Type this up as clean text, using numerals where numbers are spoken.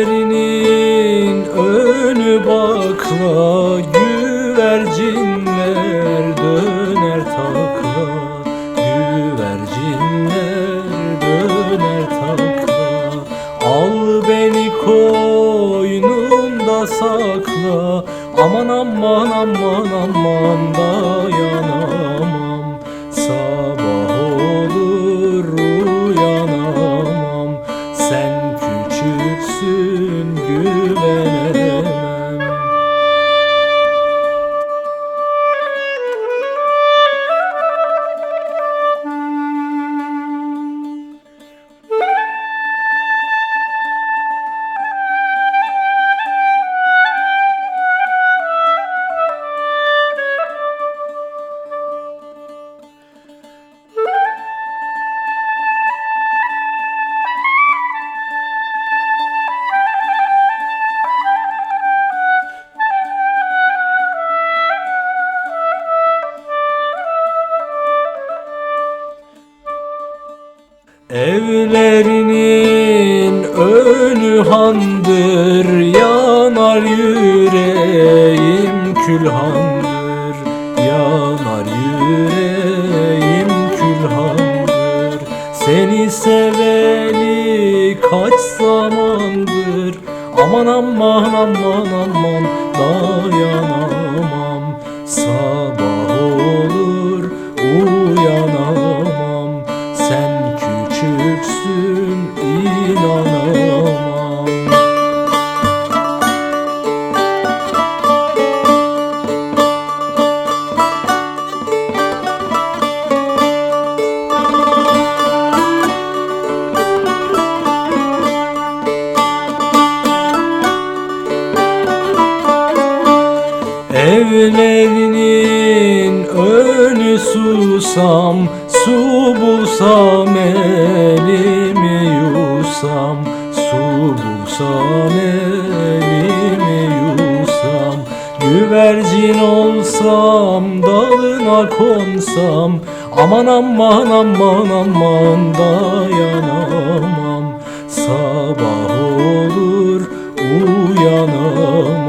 Evlerinin önü bakla, güvercinler döner takla, güvercinler döner takla. Al beni koynunda sakla, aman aman aman aman dayanamam. Sabah olur uyanamam, sen küçüksün güvenemem. Evlerinin önü handır, yanar yüreğim külhandır, yanar yüreğim külhandır. Seni seveli kaç zamandır, aman aman aman aman dayanamam. Sabah olur uyanamam, sen küçüksün inanamam. Evlerinin önü susam, su bulsam elimi yusam, su bulsam elimi yusam. Güvercin olsam, dalına konsam, aman aman aman aman dayanamam. Sabah olur uyanamam,